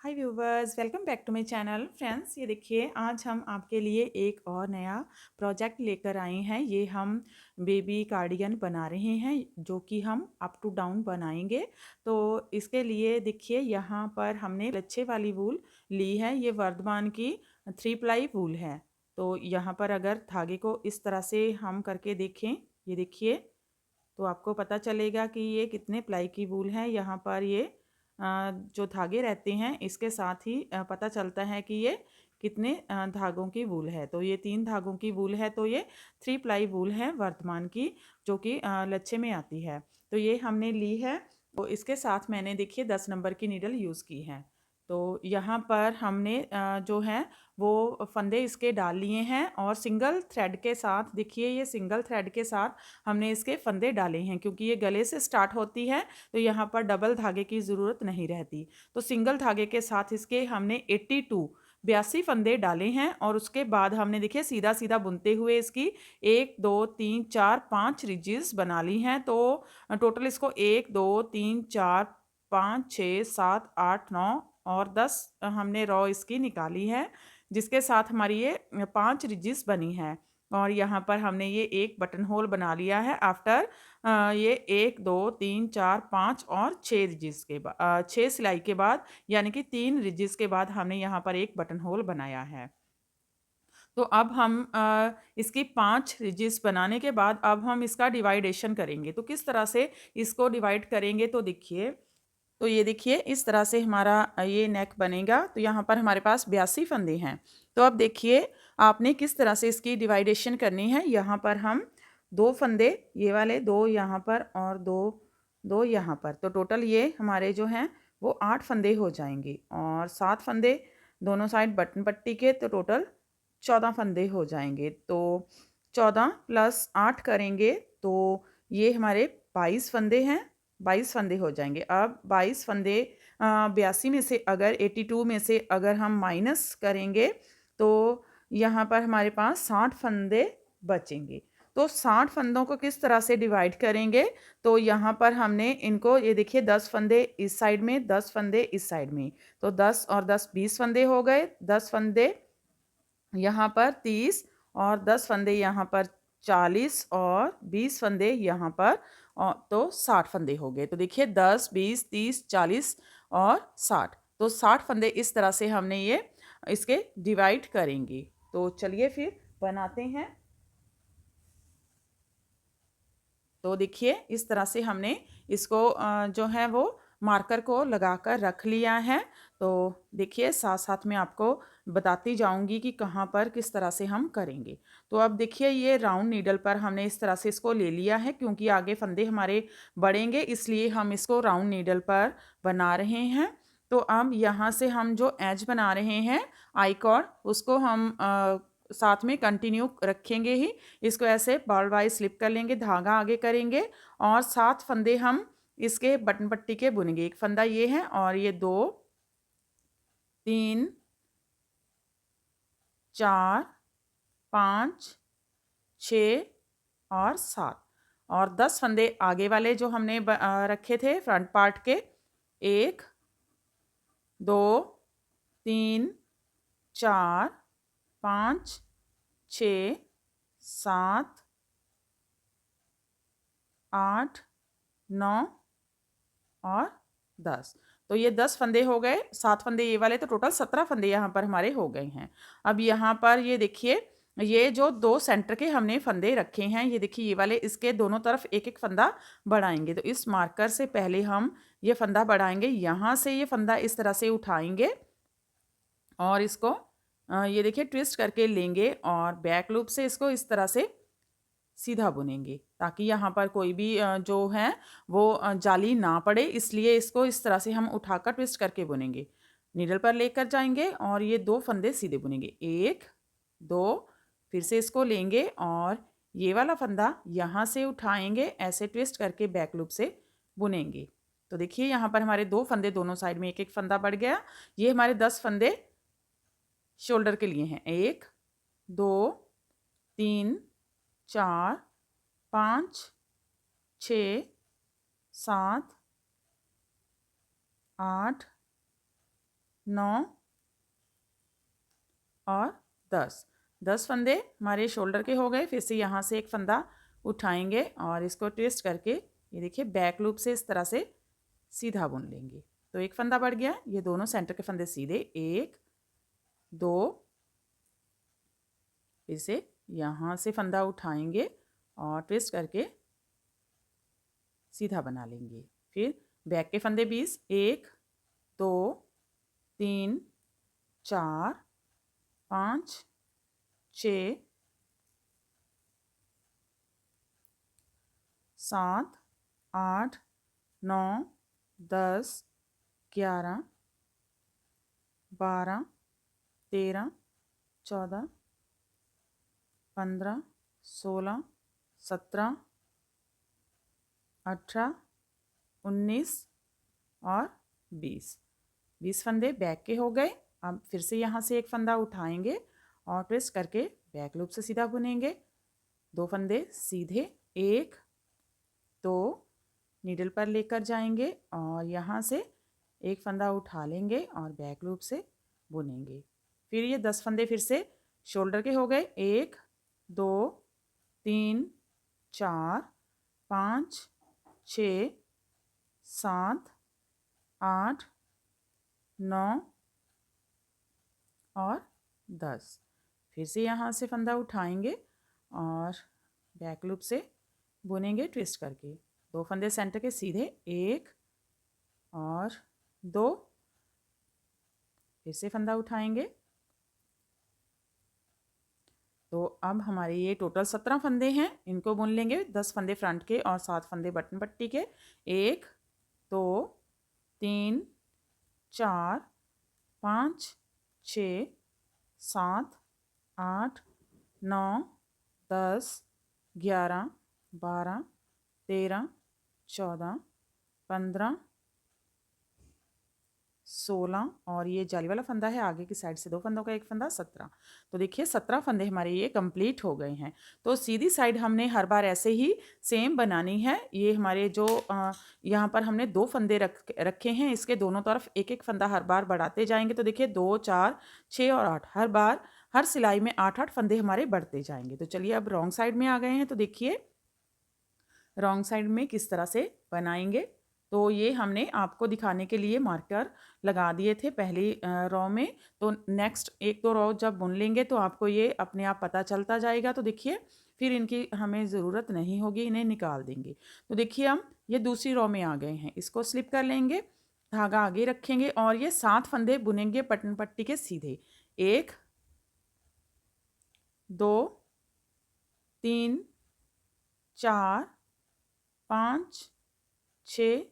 Hi viewers, welcome back to my channel. Friends, ये देखिए आज हम आपके लिए एक और नया प्रोजेक्ट लेकर आए हैं। ये हम बेबी कार्डिगन बना रहे हैं जो कि हम अप टू डाउन बनाएंगे। तो इसके लिए देखिए यहाँ पर हमने लच्छे वाली वूल ली है। ये वर्धमान की 3 प्लाई वूल है। तो यहाँ पर अगर धागे को इस तरह से हम करके देखें, ये देखिए, तो आपको पता चलेगा कि ये कितने प्लाई की वूल है। यहाँ पर ये जो धागे रहते हैं इसके साथ ही पता चलता है कि ये कितने धागों की वूल है। तो ये 3 धागों की वूल है, तो ये 3 प्लाई वूल है वर्धमान की, जो कि लच्छे में आती है। तो ये हमने ली है। तो इसके साथ मैंने देखिए 10 नंबर की नीडल यूज़ की है। तो यहाँ पर हमने जो है वो फंदे इसके डाल लिए हैं और सिंगल थ्रेड के साथ, देखिए ये सिंगल थ्रेड के साथ हमने इसके फंदे डाले हैं, क्योंकि ये गले से स्टार्ट होती है तो यहाँ पर डबल धागे की ज़रूरत नहीं रहती। तो सिंगल धागे के साथ इसके हमने 82 फंदे डाले हैं और उसके बाद हमने देखिए सीधा सीधा बुनते हुए इसकी 1 2 3 4 5 रिजिज बना ली हैं। तो टोटल इसको 1 2 3 4 5 6 7 8 9 और 10 हमने रो इसकी निकाली है, जिसके साथ हमारी ये 5 रिजिज बनी है। और यहाँ पर हमने ये एक बटन होल बना लिया है आफ्टर ये 1 2 3 4 5 और 6 रिजिज के बाद 6 सिलाई के बाद, यानी कि 3 रिजिज के बाद हमने यहाँ पर एक बटन होल बनाया है। तो अब हम इसकी 5 रिजिज बनाने के बाद अब हम इसका डिवाइडेशन करेंगे। तो किस तरह से इसको डिवाइड करेंगे, तो देखिए, तो ये देखिए इस तरह से हमारा ये नेक बनेगा। तो यहाँ पर हमारे पास 82 फंदे हैं। तो अब देखिए आपने किस तरह से इसकी डिवाइडेशन करनी है। यहाँ पर हम 2 फंदे, ये वाले 2 यहाँ पर और 2 यहाँ पर, तो टोटल ये हमारे जो हैं वो 8 फंदे हो जाएंगे। और 7 फंदे दोनों साइड बटन पट्टी के, तो टोटल 14 फंदे हो जाएंगे। तो 14 + 8 करेंगे तो ये हमारे 22 फंदे हैं। 22 फंदे हो जाएंगे। अब 22 फंदे 82 में से अगर 82 में से अगर हम माइनस करेंगे तो यहाँ पर हमारे पास 60 फंदे बचेंगे। तो 60 फंदों को किस तरह से डिवाइड करेंगे, तो यहाँ पर हमने इनको, ये देखिए 10 फंदे इस साइड में, 10 फंदे इस साइड में, तो 10 और 10 20 फंदे हो गए। 10 फंदे यहाँ पर 30 और 10 फंदे यहाँ पर 40 और 20 फंदे यहाँ पर, और तो 60 फंदे हो गए। तो देखिए 10 20 30 40 और 60, तो 60 फंदे इस तरह से हमने ये इसके डिवाइड करेंगे। तो चलिए फिर बनाते हैं। तो देखिए इस तरह से हमने इसको जो है वो मार्कर को लगाकर रख लिया है। तो देखिए साथ साथ में आपको बताती जाऊंगी कि कहाँ पर किस तरह से हम करेंगे। तो अब देखिए ये राउंड नीडल पर हमने इस तरह से इसको ले लिया है, क्योंकि आगे फंदे हमारे बढ़ेंगे, इसलिए हम इसको राउंड नीडल पर बना रहे हैं। तो अब यहाँ से हम जो एज बना रहे हैं आई कॉर्ड, उसको हम साथ में कंटिन्यू रखेंगे ही। इसको ऐसे बॉल वाइज स्लिप कर लेंगे, धागा आगे करेंगे और 7 फंदे हम इसके बटन पट्टी के बुनेंगे। एक फंदा ये है और ये 2 3 4 5 6 और 7 और 10 फंदे आगे वाले जो हमने रखे थे फ्रंट पार्ट के, 1 2 3 4 5 6 7 8 9 और 10। तो ये 10 फंदे हो गए, 7 फंदे ये वाले, तो टोटल 17 फंदे यहाँ पर हमारे हो गए हैं। अब यहाँ पर ये देखिए, ये जो 2 सेंटर के हमने फंदे रखे हैं, ये देखिए ये वाले, इसके दोनों तरफ एक एक फंदा बढ़ाएंगे। तो इस मार्कर से पहले हम ये फंदा बढ़ाएंगे, यहाँ से ये फंदा इस तरह से उठाएंगे और इसको ये देखिए ट्विस्ट करके लेंगे और बैक लूप से इसको इस तरह से सीधा बुनेंगे, ताकि यहाँ पर कोई भी जो है वो जाली ना पड़े, इसलिए इसको इस तरह से हम उठाकर ट्विस्ट करके बुनेंगे। नीडल पर लेकर जाएंगे और ये 2 फंदे सीधे बुनेंगे, 1 2, फिर से इसको लेंगे और ये वाला फंदा यहाँ से उठाएंगे, ऐसे ट्विस्ट करके बैक लूप से बुनेंगे। तो देखिए यहाँ पर हमारे 2 फंदे दोनों साइड में एक एक फंदा बढ़ गया। ये हमारे 10 फंदे शोल्डर के लिए हैं, 1 2 3 4 5 6 7 8 9 और 10। 10 फंदे हमारे शोल्डर के हो गए। फिर से यहाँ से एक फंदा उठाएंगे और इसको ट्विस्ट करके ये देखिए बैक लूप से इस तरह से सीधा बुन लेंगे। तो एक फंदा बढ़ गया, ये दोनों सेंटर के फंदे सीधे, 1 2, फिर से यहाँ से फंदा उठाएंगे और ट्विस्ट करके सीधा बना लेंगे। फिर बैक के फंदे 20, 1 2 3 4 5 6 7 8 9 10 11 12 13 14 15 16 17 18 19 और 20 फंदे बैक के हो गए। अब फिर से यहाँ से एक फंदा उठाएंगे और ट्विस्ट करके बैक लूप से सीधा बुनेंगे। 2 फंदे सीधे, 1 2, नीडल पर लेकर जाएंगे और यहाँ से एक फंदा उठा लेंगे और बैक लूप से बुनेंगे। फिर ये 10 फंदे फिर से शोल्डर के हो गए, 1 2 3 4 5 6 7 8 9 और 10। फिर से यहाँ से फंदा उठाएंगे और बैक लूप से बुनेंगे ट्विस्ट करके। 2 फंदे सेंटर के सीधे, 1 और 2, फिर से फंदा उठाएंगे। तो अब हमारे ये टोटल 17 फंदे हैं, इनको बुन लेंगे। 10 फंदे फ्रंट के और 7 फंदे बटन पट्टी के। 1 2 3 4 5 6 7 8 9 10 11 12 13 14 15 16 और ये जाली वाला फंदा है आगे की साइड से 2 फंदों का एक फंदा, 17। तो देखिए 17 फंदे हमारे ये कंप्लीट हो गए हैं। तो सीधी साइड हमने हर बार ऐसे ही सेम बनानी है। ये हमारे जो यहाँ पर हमने 2 फंदे रखे हैं, इसके दोनों तरफ एक एक फंदा हर बार बढ़ाते जाएंगे। तो देखिए 2 4 6 और 8, हर बार हर सिलाई में 8 8 फंदे हमारे बढ़ते जाएंगे। तो चलिए अब रॉन्ग साइड में आ गए हैं। तो देखिए रॉन्ग साइड में किस तरह से बनाएंगे। तो ये हमने आपको दिखाने के लिए मार्कर लगा दिए थे पहली रो में। तो नेक्स्ट 1 2 रो जब बुन लेंगे तो आपको ये अपने आप पता चलता जाएगा। तो देखिए फिर इनकी हमें ज़रूरत नहीं होगी, इन्हें निकाल देंगे। तो देखिए हम ये दूसरी रो में आ गए हैं, इसको स्लिप कर लेंगे, धागा आगे रखेंगे और ये 7 फंदे बुनेंगे बटन पट्टी के सीधे। 1 2 3 4 5 6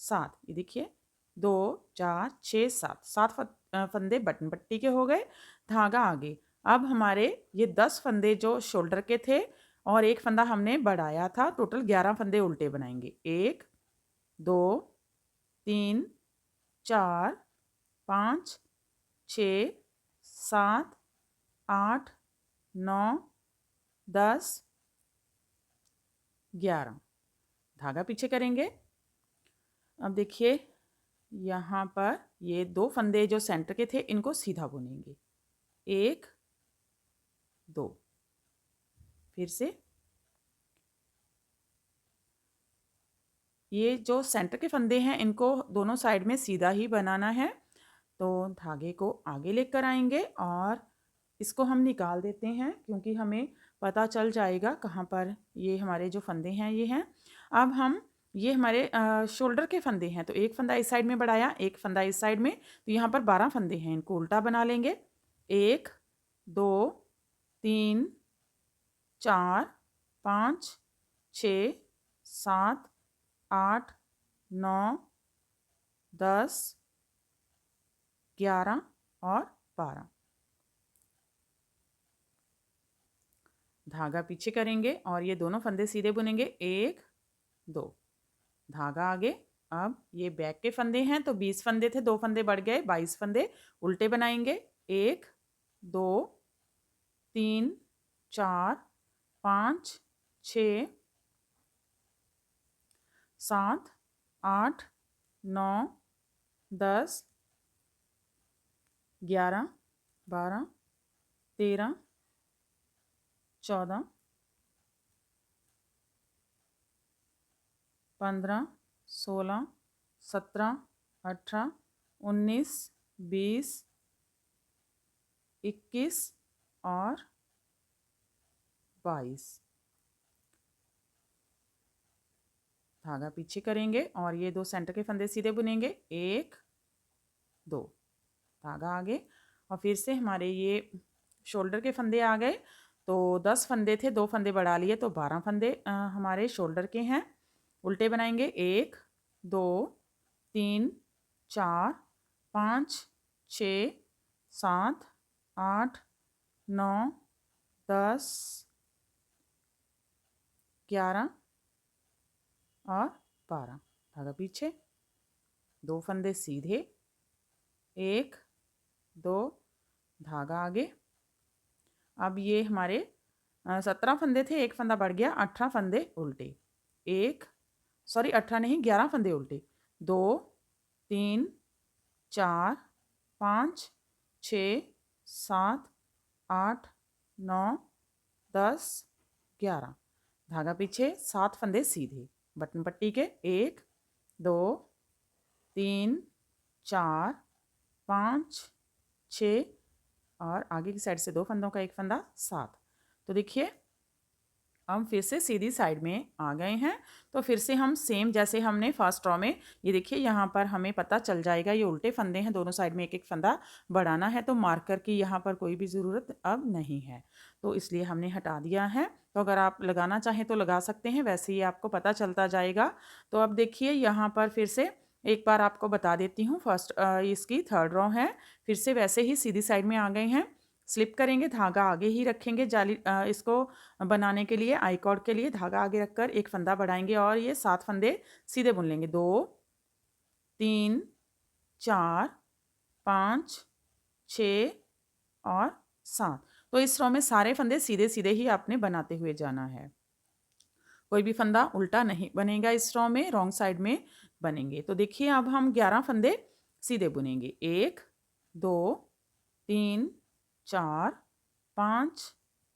7, ये देखिए 2 4 6 7, 7 फंदे बटन पट्टी के हो गए, धागा आगे। अब हमारे ये 10 फंदे जो शोल्डर के थे और एक फंदा हमने बढ़ाया था, टोटल 11 फंदे उल्टे बनाएंगे। 1 2 3 4 5 6 7 8 9 10 11, धागा पीछे करेंगे। अब देखिए यहाँ पर ये 2 फंदे जो सेंटर के थे इनको सीधा बुनेंगे, 1 2, फिर से ये जो सेंटर के फंदे हैं इनको दोनों साइड में सीधा ही बनाना है। तो धागे को आगे लेकर आएंगे और इसको हम निकाल देते हैं क्योंकि हमें पता चल जाएगा कहाँ पर ये हमारे जो फंदे हैं ये हैं। अब हम ये हमारे शोल्डर के फंदे हैं, तो एक फंदा इस साइड में बढ़ाया, एक फंदा इस साइड में, तो यहाँ पर 12 फंदे हैं, इनको उल्टा बना लेंगे। 1 2 3 4 5 6 7 8 9 10 11 और 12, धागा पीछे करेंगे और ये दोनों फंदे सीधे बुनेंगे। 1 2, धागा आगे। अब ये बैक के फंदे हैं, तो 20 फंदे थे, 2 फंदे बढ़ गए, 22 फंदे उल्टे बनाएंगे। 1 2 3 4 5 6 7 8 9 10 11 12 13 14 15 16 17 18 19 20 21 और 22। धागा पीछे करेंगे और ये 2 सेंटर के फंदे सीधे बुनेंगे, 1 2, धागा आगे। और फिर से हमारे ये शोल्डर के फंदे आ गए। तो 10 फंदे थे, 2 फंदे बढ़ा लिए तो 12 फंदे हमारे शोल्डर के हैं। उल्टे बनाएंगे, 1 2 3 4 5 6 7 8 9 10 11 और 12। धागा पीछे, 2 फंदे सीधे, 1 2, धागा आगे। अब ये हमारे 17 फंदे थे, 1 फंदा बढ़ गया, 18 फंदे उल्टे, 18 नहीं 11 फंदे उल्टे, 2 3 4 5 6 7 8 9 10 11। धागा पीछे, 7 फंदे सीधे बटन पट्टी के, 1 2 3 4 5 6 और आगे की साइड से 2 फंदों का 1 फंदा, 7। तो देखिए हम फिर से सीधी साइड में आ गए हैं। तो फिर से हम सेम जैसे हमने फर्स्ट रो में, ये देखिए यहाँ पर हमें पता चल जाएगा ये उल्टे फंदे हैं, दोनों साइड में 1 1 फंदा बढ़ाना है। तो मार्कर की यहाँ पर कोई भी ज़रूरत अब नहीं है, तो इसलिए हमने हटा दिया है। तो अगर आप लगाना चाहें तो लगा सकते हैं, वैसे ही आपको पता चलता जाएगा। तो अब देखिए यहाँ पर फिर से एक बार आपको बता देती हूँ। फर्स्ट इसकी 3rd रो है, फिर से वैसे ही सीधी साइड में आ गए हैं। स्लिप करेंगे, धागा आगे ही रखेंगे, जाली इसको बनाने के लिए, आई कॉर्ड के लिए धागा आगे रखकर 1 फंदा बढ़ाएंगे और ये 7 फंदे सीधे बुन लेंगे, 2 3 4 5 6 और 7। तो इस रो में सारे फंदे सीधे सीधे ही आपने बनाते हुए जाना है, कोई भी फंदा उल्टा नहीं बनेगा इस रो में, रॉन्ग साइड में बनेंगे। तो देखिए अब हम 11 फंदे सीधे बुनेंगे, 1 2 3 4 5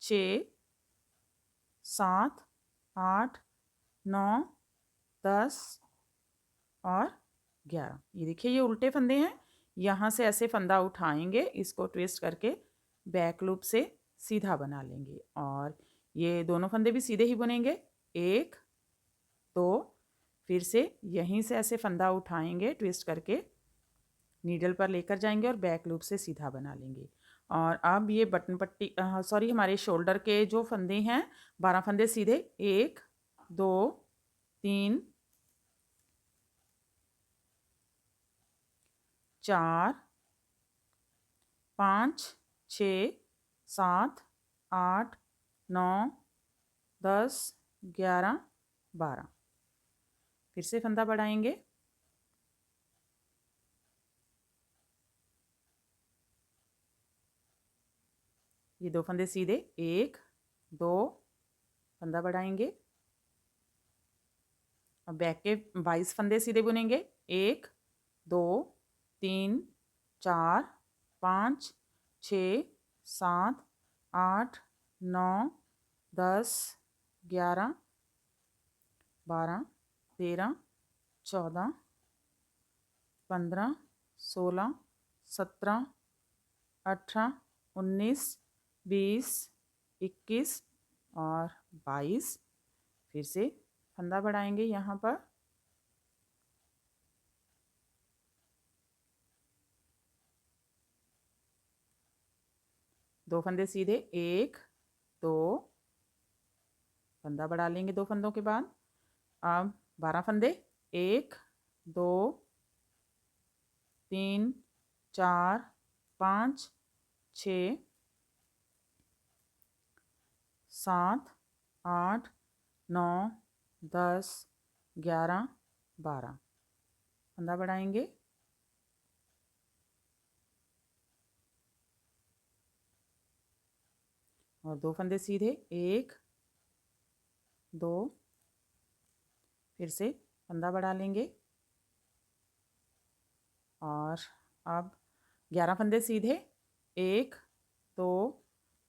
6 7 8 9 10 और 11। ये देखिए ये उल्टे फंदे हैं, यहाँ से ऐसे फंदा उठाएंगे, इसको ट्विस्ट करके बैक लूप से सीधा बना लेंगे और ये दोनों फंदे भी सीधे ही बुनेंगे, 1 2। फिर से यहीं से ऐसे फंदा उठाएंगे, ट्विस्ट करके नीडल पर लेकर जाएंगे और बैक लूप से सीधा बना लेंगे। और अब ये बटन पट्टी हमारे शोल्डर के जो फंदे हैं, 12 फंदे सीधे, 1 2 3 4 5 6 7 8 9 10 11 12। फिर से फंदा बढ़ाएंगे, ये 2 फंदे सीधे, 1 2, फंदा बढ़ाएंगे। अब बैक के 22 फंदे सीधे बुनेंगे, 1 2 3 4 5 6 7 8 9 10 11 12 13 14 15 16 17 18 19 20 21 और 22। फिर से फंदा बढ़ाएंगे यहाँ पर, दो फंदे सीधे, 1 2, फंदा बढ़ा लेंगे 2 फंदों के बाद। अब 12 फंदे, 1 2 3 4 5 6 7 8 9 10 11 12, फंदा बढ़ाएंगे। और 2 फंदे सीधे, 1 2, फिर से फंदा बढ़ा लेंगे। और अब 11 फंदे सीधे, 1 2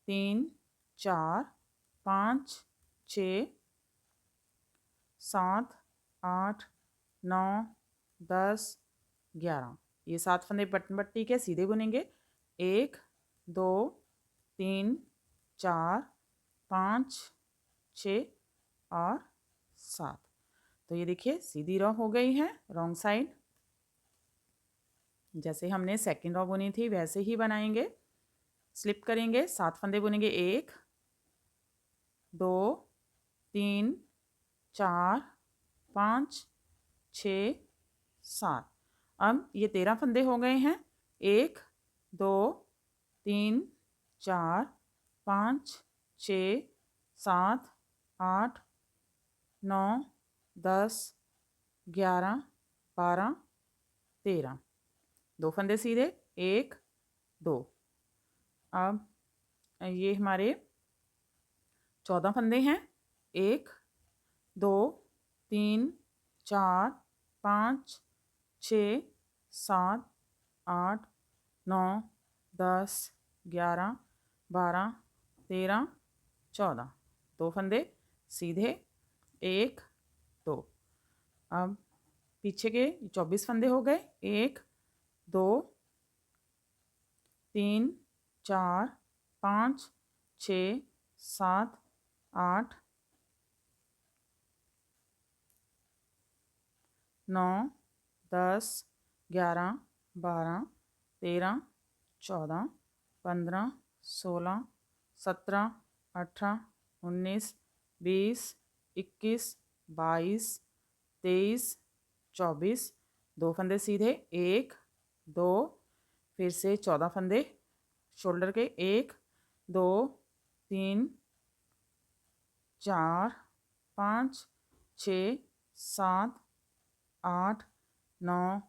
3 4 5 6 7 8 9 10 11। ये 7 फंदे बटन पट्टी के सीधे बुनेंगे। 1 2 3 4 5 6 और 7। तो ये देखिए सीधी रो हो गई है रॉन्ग साइड। जैसे हमने सेकेंड रो बुनी थी वैसे ही बनाएंगे। स्लिप करेंगे, 7 फंदे बुनेंगे। 1 2 3 4 5 6 7। अब ये 13 फंदे हो गए हैं। 1 2 3 4 5 6 7 8 9 10 11 12 13। 2 फंदे सीधे, 1 2। अब ये हमारे 14 फंदे हैं। 1 2 3 4 5 6 7 8 9 10 11 12 13 14। 2 फंदे सीधे, 1 2। अब पीछे के 24 फंदे हो गए। 1 2 3 4 5 6 7 8 9 10 11 12 13 14 15 16 17 18 19 20 21 22 23 24। 2 फंदे सीधे, 1 2। फिर से 14 फंदे शोल्डर के, 1 2 3 4 5 6 7 8 9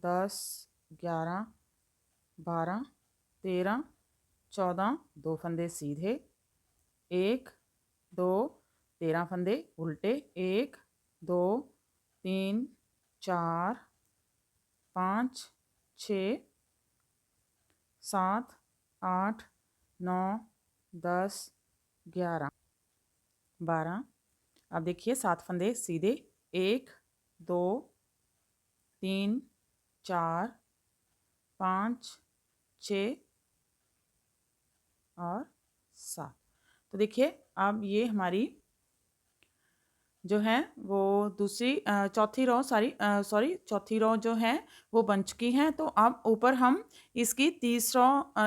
10 11 12 13 14। 2 फंदे सीधे, 1 2। 13 फंदे उल्टे, 1 2 3 4 5 6 7 8 9 10 11 12। अब देखिए 7 फंदे सीधे, 1 2 3 4 5 6 और 7। तो देखिए अब ये हमारी जो है वो दूसरी चौथी रो चौथी रो जो है वो बन चुकी है। तो अब ऊपर हम इसकी 30 रो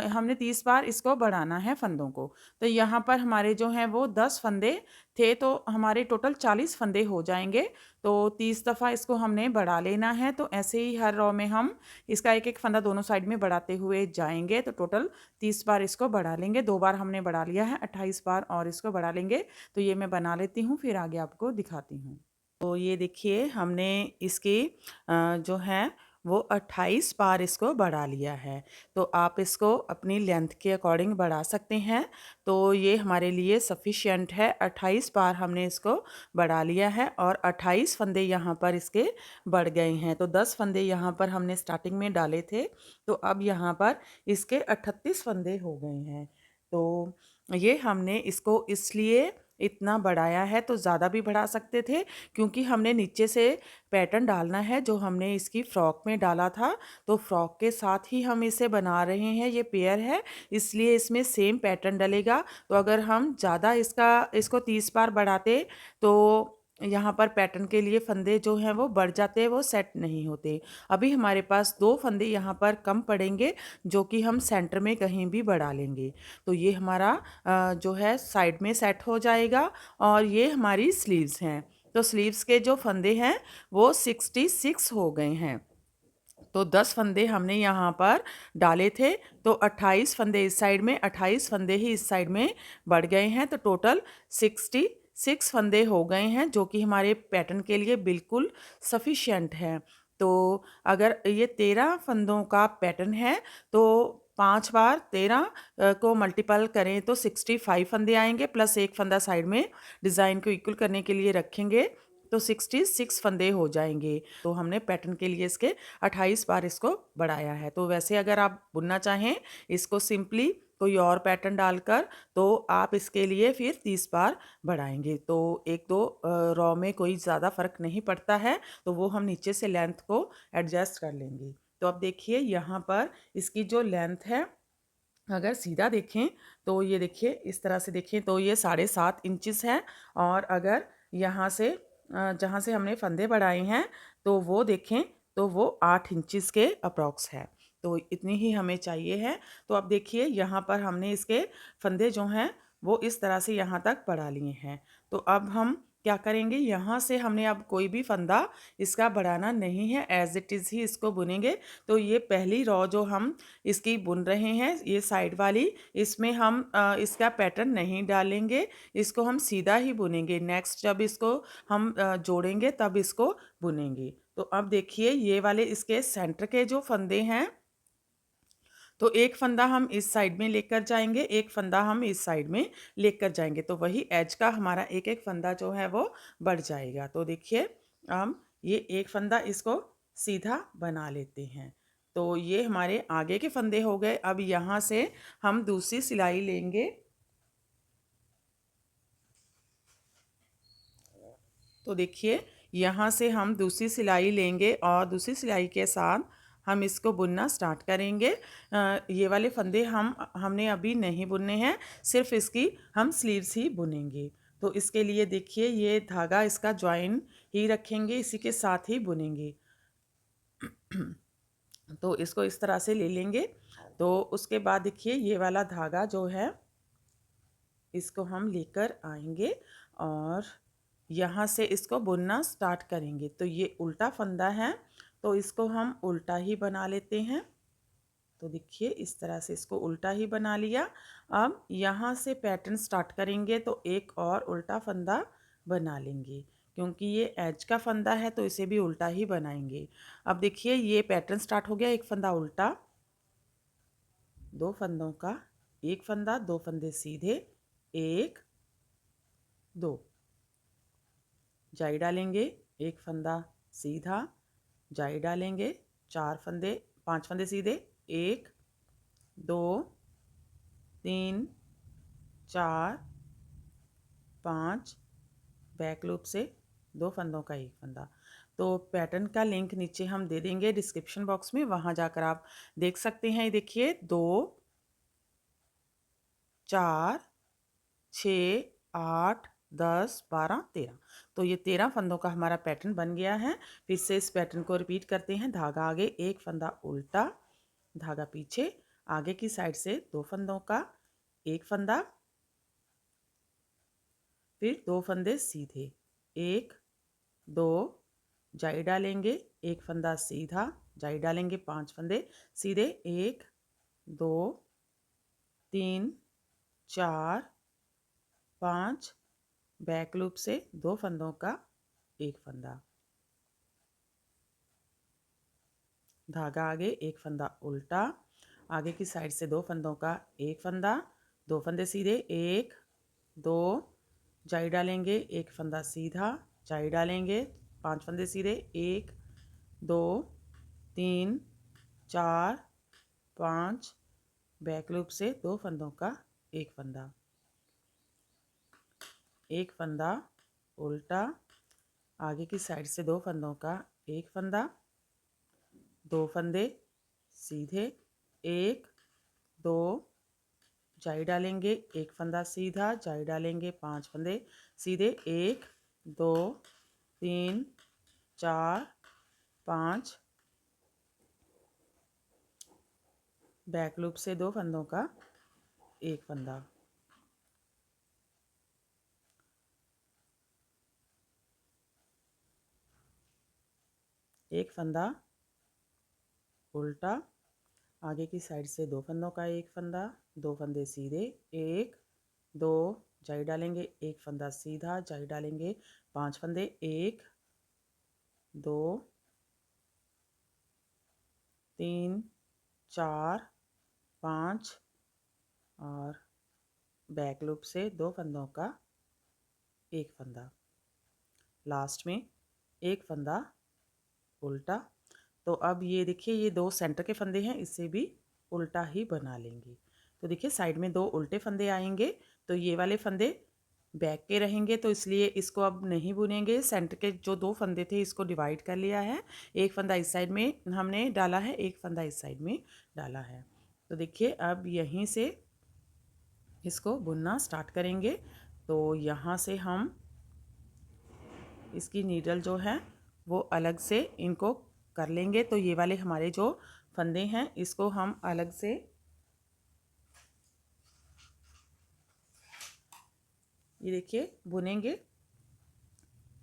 हमने 30 बार इसको बढ़ाना है फंदों को। तो यहाँ पर हमारे जो हैं वो 10 फंदे थे तो हमारे टोटल 40 फंदे हो जाएंगे। तो 30 दफ़ा इसको हमने बढ़ा लेना है। तो ऐसे ही हर रो में हम इसका एक एक फंदा दोनों साइड में बढ़ाते हुए जाएंगे। तो टोटल 30 बार इसको बढ़ा लेंगे। 2 बार हमने बढ़ा लिया है, 28 बार और इसको बढ़ा लेंगे। तो ये मैं बना लेती हूँ फिर आगे आपको दिखाती हूँ। तो ये देखिए हमने इसकी जो है वो 28 बार इसको बढ़ा लिया है। तो आप इसको अपनी लेंथ के अकॉर्डिंग बढ़ा सकते हैं। तो ये हमारे लिए सफिशिएंट है। 28 बार हमने इसको बढ़ा लिया है और 28 फंदे यहाँ पर इसके बढ़ गए हैं। तो 10 फंदे यहाँ पर हमने स्टार्टिंग में डाले थे। तो अब यहाँ पर इसके 38 फंदे हो गए हैं। तो ये हमने इसको इसलिए इतना बढ़ाया है। तो ज़्यादा भी बढ़ा सकते थे क्योंकि हमने नीचे से पैटर्न डालना है जो हमने इसकी फ्रॉक में डाला था। तो फ्रॉक के साथ ही हम इसे बना रहे हैं, ये पेयर है इसलिए इसमें सेम पैटर्न डलेगा। तो अगर हम ज़्यादा इसको 30 बार बढ़ाते तो यहाँ पर पैटर्न के लिए फंदे जो हैं वो बढ़ जाते, वो सेट नहीं होते। अभी हमारे पास 2 फंदे यहाँ पर कम पड़ेंगे जो कि हम सेंटर में कहीं भी बढ़ा लेंगे। तो ये हमारा जो है साइड में सेट हो जाएगा। और ये हमारी स्लीव्स हैं। तो स्लीव्स के जो फंदे हैं वो 66 हो गए हैं। तो 10 फंदे हमने यहाँ पर डाले थे तो 28 फंदे इस साइड में, 28 फंदे ही इस साइड में बढ़ गए हैं। तो टोटल 66 फंदे हो गए हैं जो कि हमारे पैटर्न के लिए बिल्कुल सफिशिएंट है। तो अगर ये 13 फंदों का पैटर्न है तो 5 बार 13 को मल्टीपल करें तो 65 फंदे आएंगे प्लस एक फंदा साइड में डिज़ाइन को इक्वल करने के लिए रखेंगे तो 66 फंदे हो जाएंगे। तो हमने पैटर्न के लिए इसके 28 बार इसको बढ़ाया है। तो वैसे अगर आप बुनना चाहें इसको सिंपली कोई और पैटर्न डालकर, तो आप इसके लिए फिर 30 बार बढ़ाएंगे। तो एक दो रॉ में कोई ज़्यादा फ़र्क नहीं पड़ता है, तो वो हम नीचे से लेंथ को एडजस्ट कर लेंगे। तो अब देखिए यहाँ पर इसकी जो लेंथ है, अगर सीधा देखें तो ये देखिए इस तरह से देखें तो ये 7.5 इंचेस है। और अगर यहाँ से जहाँ से हमने फंदे बढ़ाए हैं तो वो देखें तो वो 8 इंचेस के अप्रॉक्स है। तो इतनी ही हमें चाहिए है। तो अब देखिए यहाँ पर हमने इसके फंदे जो हैं वो इस तरह से यहाँ तक बढ़ा लिए हैं। तो अब हम क्या करेंगे, यहाँ से हमने अब कोई भी फंदा इसका बढ़ाना नहीं है, एज इट इज़ ही इसको बुनेंगे। तो ये पहली रॉ जो हम इसकी बुन रहे हैं, ये साइड वाली, इसमें हम इसका पैटर्न नहीं डालेंगे, इसको हम सीधा ही बुनेंगे। नेक्स्ट जब इसको हम जोड़ेंगे तब इसको बुनेंगे। तो अब देखिए ये वाले इसके सेंटर के जो फंदे हैं, तो एक फंदा हम इस साइड में लेकर जाएंगे, एक फंदा हम इस साइड में लेकर जाएंगे। तो वही एज का हमारा एक एक फंदा जो है वो बढ़ जाएगा। तो देखिए हम ये एक फंदा इसको सीधा बना लेते हैं। तो ये हमारे आगे के फंदे हो गए। अब यहाँ से हम दूसरी सिलाई लेंगे। तो देखिए यहाँ से हम दूसरी सिलाई लेंगे और दूसरी सिलाई के साथ हम इसको बुनना स्टार्ट करेंगे। ये वाले फंदे हमने अभी नहीं बुनने हैं, सिर्फ इसकी हम स्लीव्स ही बुनेंगे। तो इसके लिए देखिए ये धागा इसका ज्वाइन ही रखेंगे, इसी के साथ ही बुनेंगे। तो इसको इस तरह से ले लेंगे। तो उसके बाद देखिए ये वाला धागा जो है इसको हम लेकर आएंगे और यहाँ से इसको बुनना स्टार्ट करेंगे। तो ये उल्टा फंदा है, तो इसको हम उल्टा ही बना लेते हैं। तो देखिए इस तरह से इसको उल्टा ही बना लिया। अब यहाँ से पैटर्न स्टार्ट करेंगे तो एक और उल्टा फंदा बना लेंगे, क्योंकि ये एज का फंदा है तो इसे भी उल्टा ही बनाएंगे। अब देखिए ये पैटर्न स्टार्ट हो गया। एक फंदा उल्टा, दो फंदों का, एक फंदा, दो फंदे सीधे, एक दो, जाई डालेंगे, एक फंदा सीधा, जाई डालेंगे, चार फंदे, पांच फंदे सीधे, एक दो तीन चार पाँच, बैक लूप से दो फंदों का एक फंदा। तो पैटर्न का लिंक नीचे हम दे देंगे डिस्क्रिप्शन बॉक्स में, वहाँ जाकर आप देख सकते हैं। देखिए 2 4 6 8 10 12 13, तो ये 13 फंदों का हमारा पैटर्न बन गया है। फिर से इस पैटर्न को रिपीट करते हैं। धागा आगे, एक फंदा उल्टा, धागा पीछे, आगे की साइड से दो फंदों का एक फंदा, फिर दो फंदे सीधे, एक दो, जाई डालेंगे, एक फंदा सीधा, जाई डालेंगे, पांच फंदे सीधे, एक दो तीन चार पाँच, बैक लूप से दो फंदों का एक फंदा, धागा आगे, एक फंदा उल्टा, आगे की साइड से दो फंदों का एक फंदा, दो फंदे सीधे, एक दो, जाई डालेंगे, एक फंदा सीधा, जाई डालेंगे, पांच फंदे सीधे, एक दो तीन चार पाँच, बैक लूप से दो फंदों का एक फंदा, एक फंदा उल्टा, आगे की साइड से दो फंदों का एक फंदा, दो फंदे सीधे, एक दो, जाई डालेंगे, एक फंदा सीधा, जाई डालेंगे, पांच फंदे सीधे, एक दो तीन चार पाँच, बैक लूप से दो फंदों का एक फंदा, एक फंदा उल्टा, आगे की साइड से दो फंदों का एक फंदा, दो फंदे सीधे, एक दो, जाई डालेंगे, एक फंदा सीधा, जाई डालेंगे, पांच फंदे, एक दो तीन चार पाँच, और बैक लूप से दो फंदों का एक फंदा। लास्ट में एक फंदा उल्टा। तो अब ये देखिए ये 2 सेंटर के फंदे हैं, इसे भी उल्टा ही बना लेंगे। तो देखिए साइड में 2 उल्टे फंदे आएंगे, तो ये वाले फंदे बैक के रहेंगे, तो इसलिए इसको अब नहीं बुनेंगे। सेंटर के जो 2 फंदे थे इसको डिवाइड कर लिया है, एक फंदा इस साइड में हमने डाला है, एक फंदा इस साइड में डाला है। तो देखिए अब यहीं से इसको बुनना स्टार्ट करेंगे। तो यहाँ से हम इसकी नीडल जो है वो अलग से इनको कर लेंगे। तो ये वाले हमारे जो फंदे हैं इसको हम अलग से ये देखिए बुनेंगे।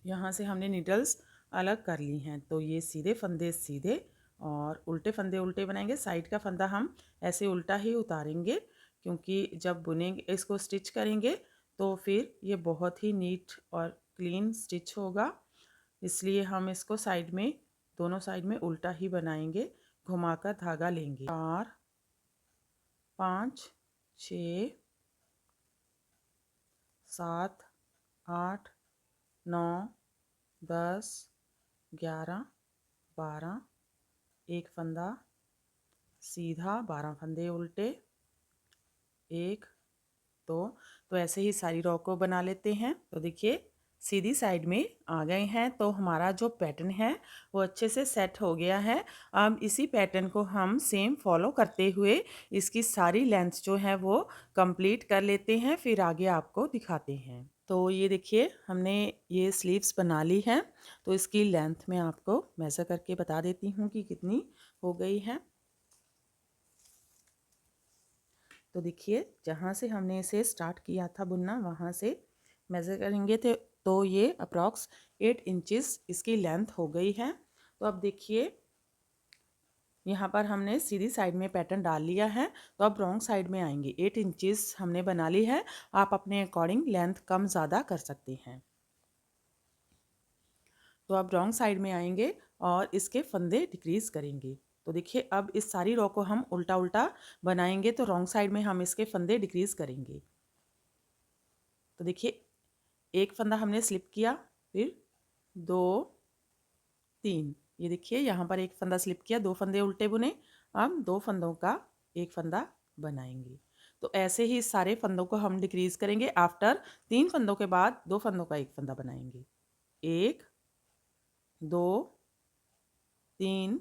यहाँ से हमने नीडल्स अलग कर ली हैं, तो ये सीधे फंदे सीधे और उल्टे फंदे उल्टे बनाएंगे। साइड का फंदा हम ऐसे उल्टा ही उतारेंगे, क्योंकि जब बुनेंगे इसको स्टिच करेंगे तो फिर ये बहुत ही नीट और क्लीन स्टिच होगा। इसलिए हम इसको साइड में दोनों साइड में उल्टा ही बनाएंगे। घुमाकर धागा लेंगे। 4 5 6 7 8 9 10 11 12 एक फंदा सीधा, 12 फंदे उल्टे, 1 2। तो ऐसे ही सारी रॉ को बना लेते हैं। तो देखिए सीधी साइड में आ गए हैं, तो हमारा जो पैटर्न है वो अच्छे से सेट हो गया है। अब इसी पैटर्न को हम सेम फॉलो करते हुए इसकी सारी लेंथ जो है वो कंप्लीट कर लेते हैं, फिर आगे आपको दिखाते हैं। तो ये देखिए हमने ये स्लीव्स बना ली है, तो इसकी लेंथ मैं आपको मेज़र करके बता देती हूँ कि कितनी हो गई है। तो देखिए जहाँ से हमने इसे स्टार्ट किया था बुनना वहाँ से मेज़र करेंगे तो ये अप्रॉक्स 8 इंचेस इसकी लेंथ हो गई है। तो अब देखिए यहाँ पर हमने सीधी साइड में पैटर्न डाल लिया है, तो अब रॉन्ग साइड में आएंगे। 8 इंचेस हमने बना ली है, आप अपने अकॉर्डिंग लेंथ कम ज़्यादा कर सकते हैं। तो अब रॉन्ग साइड में आएंगे और इसके फंदे डिक्रीज करेंगे। तो देखिए अब इस सारी रॉ को हम उल्टा उल्टा बनाएंगे, तो रॉन्ग साइड में हम इसके फंदे डिक्रीज करेंगे। तो देखिए एक फंदा हमने स्लिप किया, फिर 2 3, ये देखिए यहाँ पर एक फंदा स्लिप किया, 2 फंदे उल्टे बुने। अब 2 फंदों का एक फंदा बनाएंगे। तो ऐसे ही सारे फंदों को हम डिक्रीज करेंगे। आफ्टर 3 फंदों के बाद 2 फंदों का एक फंदा बनाएंगे। 1 2 3,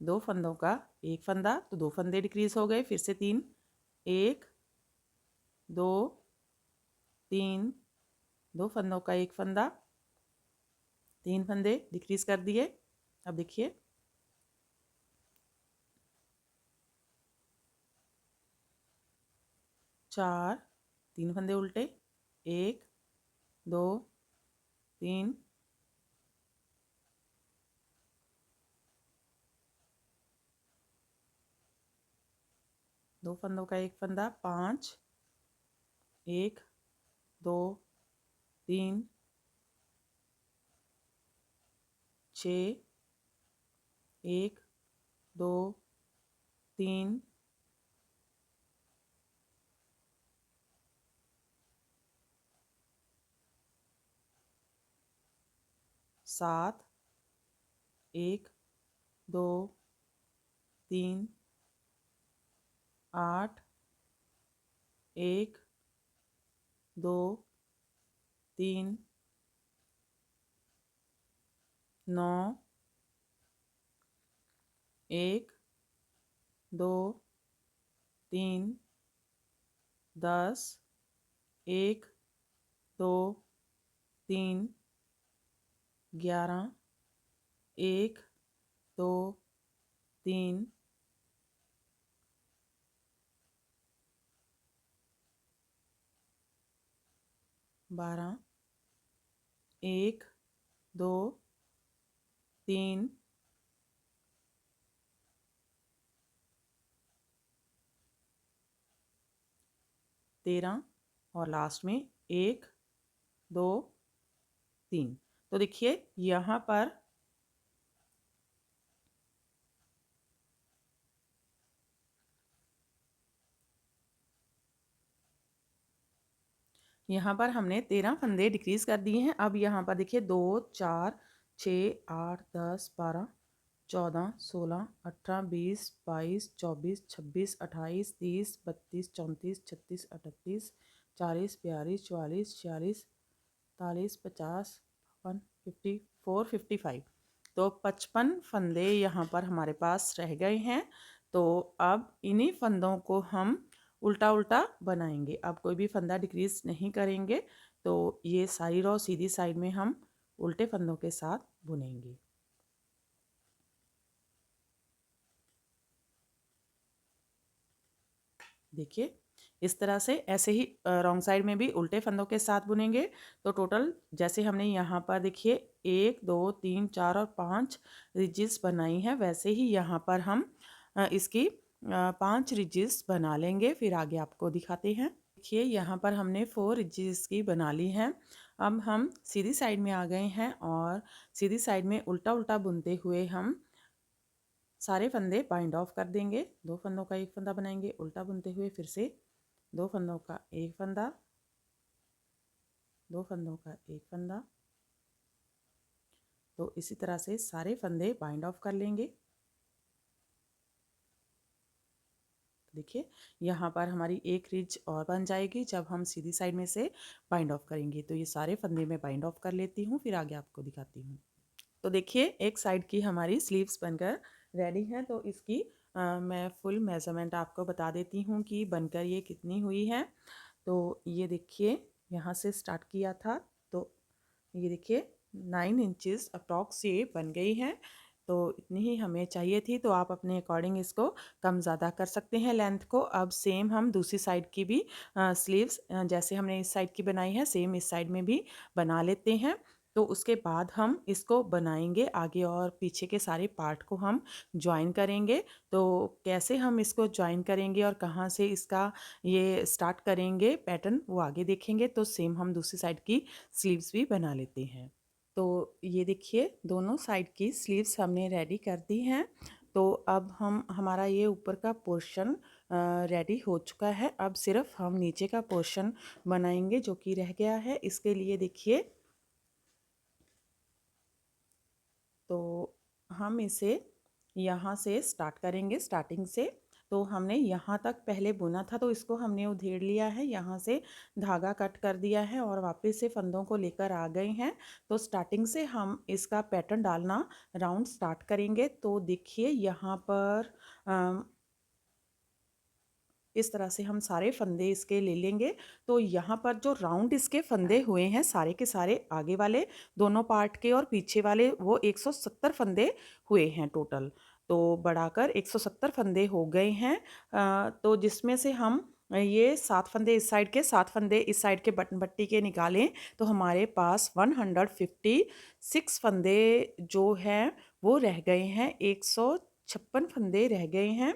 2 फंदों का एक फंदा, तो 2 फंदे डिक्रीज हो गए। फिर से 3, 1 2 3, 2 फंदों का एक फंदा, 3 फंदे डिक्रीज कर दिए। अब देखिए 4, 3 फंदे उल्टे, 1 2 3, 2 फंदों का एक फंदा, 5 1 2 3 6 1 2 3 7 1 2 3 8 1 2 3 9 1 2 3 10 1 2 3 11 1 2 3 12 1 2 3 13 और लास्ट में 1 2 3। तो देखिए यहाँ पर यहाँ पर हमने 13 फंदे डिक्रीज कर दिए हैं। अब यहाँ पर देखिए 2 4 6 8 10 12 14 16 18 20 22 24 26 28 30 32 34 36 38 40 42 44 46 47 50 54 55। तो 55 फंदे यहाँ पर हमारे पास रह गए हैं। तो अब इन्हीं फंदों को हम उल्टा उल्टा बनाएंगे। अब कोई भी फंदा डिक्रीज नहीं करेंगे। तो ये सारी रो सीधी साइड में हम उल्टे फंदों के साथ बुनेंगे। देखिए इस तरह से ऐसे ही रॉन्ग साइड में भी उल्टे फंदों के साथ बुनेंगे। तो टोटल जैसे हमने यहाँ पर देखिए 1 2 3 4 और 5 रिजेस बनाई है, वैसे ही यहाँ पर हम इसकी 5 रिजेस बना लेंगे। फिर आगे आपको दिखाते हैं। देखिए यहाँ पर हमने 4 रिजेस की बना ली हैं। अब हम सीधी साइड में आ गए हैं और सीधी साइड में उल्टा उल्टा बुनते हुए हम सारे फंदे बाइंड ऑफ कर देंगे। 2 फंदों का एक फंदा बनाएंगे, उल्टा बुनते हुए फिर से 2 फंदों का एक फंदा, 2 फंदों का एक फंदा। तो इसी तरह से सारे फंदे बाइंड ऑफ कर लेंगे। देखिए यहाँ पर हमारी एक रिज और बन जाएगी जब हम सीधी साइड में से बाइंड ऑफ करेंगे। तो ये सारे फंदे मैं बाइंड ऑफ कर लेती हूँ, फिर आगे आपको दिखाती हूँ। तो देखिए एक साइड की हमारी स्लीव्स बनकर रेडी है। तो इसकी मैं फुल मेज़रमेंट आपको बता देती हूँ कि बनकर ये कितनी हुई है। तो ये देखिए यहाँ से स्टार्ट किया था, तो ये देखिए 9 इंचेस अप्रॉक्स ये बन गई है। तो इतनी ही हमें चाहिए थी। तो आप अपने अकॉर्डिंग इसको कम ज़्यादा कर सकते हैं लेंथ को। अब सेम हम दूसरी साइड की भी स्लीव्स जैसे हमने इस साइड की बनाई है सेम इस साइड में भी बना लेते हैं। तो उसके बाद हम इसको बनाएंगे, आगे और पीछे के सारे पार्ट को हम ज्वाइन करेंगे। तो कैसे हम इसको ज्वाइन करेंगे और कहाँ से इसका ये स्टार्ट करेंगे पैटर्न वो आगे देखेंगे। तो सेम हम दूसरी साइड की स्लीव्स भी बना लेते हैं। तो ये देखिए दोनों साइड की स्लीव्स हमने रेडी कर दी हैं। तो अब हम हमारा ये ऊपर का पोर्शन रेडी हो चुका है। अब सिर्फ हम नीचे का पोर्शन बनाएंगे जो कि रह गया है। इसके लिए देखिए तो हम इसे यहाँ से स्टार्ट करेंगे, स्टार्टिंग से। तो हमने यहाँ तक पहले बुना था तो इसको हमने उधेड़ लिया है, यहाँ से धागा कट कर दिया है और वापस से फंदों को लेकर आ गए हैं। तो स्टार्टिंग से हम इसका पैटर्न डालना राउंड स्टार्ट करेंगे। तो देखिए यहाँ पर इस तरह से हम सारे फंदे इसके ले लेंगे। तो यहाँ पर जो राउंड इसके फंदे हुए हैं सारे के सारे आगे वाले दोनों पार्ट के और पीछे वाले वो 170 फंदे हुए हैं टोटल। तो बढ़ाकर 170 फंदे हो गए हैं। तो जिसमें से हम ये 7 फंदे इस साइड के 7 फंदे इस साइड के बटन पट्टी के निकालें तो हमारे पास 156 फंदे जो हैं वो रह गए हैं, 156 फंदे रह गए हैं।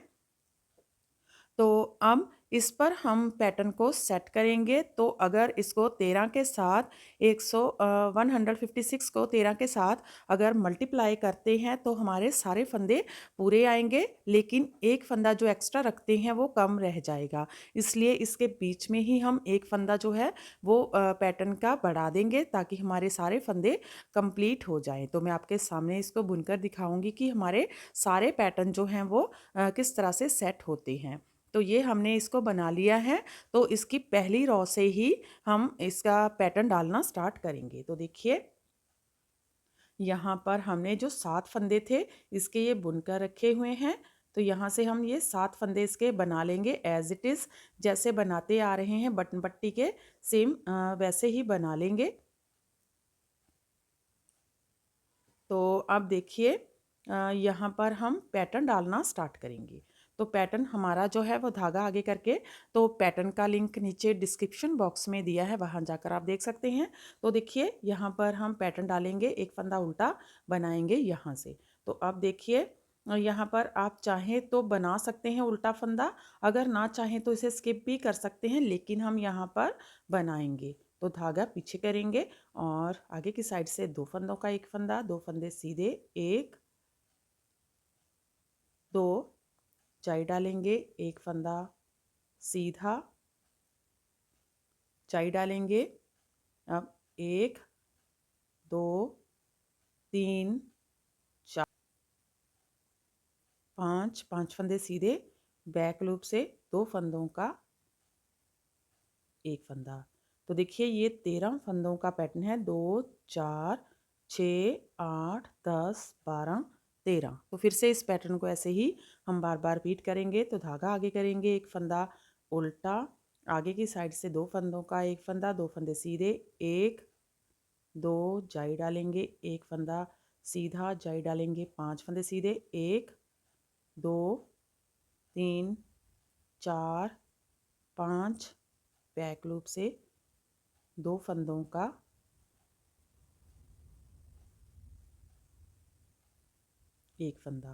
तो अब इस पर हम पैटर्न को सेट करेंगे। तो अगर इसको 13 के साथ 156 को 13 के साथ अगर मल्टीप्लाई करते हैं तो हमारे सारे फंदे पूरे आएंगे, लेकिन एक फंदा जो एक्स्ट्रा रखते हैं वो कम रह जाएगा। इसलिए इसके बीच में ही हम एक फंदा जो है वो पैटर्न का बढ़ा देंगे ताकि हमारे सारे फंदे कंप्लीट हो जाएं। तो मैं आपके सामने इसको बुनकर दिखाऊंगी कि हमारे सारे पैटर्न जो हैं वो किस तरह से सेट होते हैं। तो ये हमने इसको बना लिया है। तो इसकी पहली रो से ही हम इसका पैटर्न डालना स्टार्ट करेंगे। तो देखिए यहाँ पर हमने जो 7 फंदे थे इसके ये बुनकर रखे हुए हैं। तो यहाँ से हम ये 7 फंदे इसके बना लेंगे एज इट इज़, जैसे बनाते आ रहे हैं बटन पट्टी के सेम वैसे ही बना लेंगे। तो अब देखिए यहाँ पर हम पैटर्न डालना स्टार्ट करेंगे। तो पैटर्न हमारा जो है वो धागा आगे करके, तो पैटर्न का लिंक नीचे डिस्क्रिप्शन बॉक्स में दिया है, वहाँ जाकर आप देख सकते हैं। तो देखिए यहाँ पर हम पैटर्न डालेंगे, एक फंदा उल्टा बनाएंगे यहाँ से। तो अब देखिए यहाँ पर आप चाहें तो बना सकते हैं उल्टा फंदा, अगर ना चाहें तो इसे स्किप भी कर सकते हैं, लेकिन हम यहाँ पर बनाएंगे। तो धागा पीछे करेंगे और आगे की साइड से 2 फंदों का एक फंदा, 2 फंदे सीधे, 1 2 जाई डालेंगे, एक फंदा सीधा, चाई डालेंगे। अब 1 2 3 4 5 फंदे सीधे बैक लूप से 2 फंदों का एक फंदा। तो देखिए ये 13 फंदों का पैटर्न है। 2 4 6 8 10 12 13। तो फिर से इस पैटर्न को ऐसे ही हम बार बार रिपीट करेंगे। तो धागा आगे करेंगे, एक फंदा उल्टा, आगे की साइड से 2 फंदों का एक फंदा, 2 फंदे सीधे, 1 2 जाई डालेंगे, एक फंदा सीधा जाई डालेंगे, 5 फंदे सीधे, 1 2 3 4 5 बैक लूप से 2 फंदों का एक फंदा।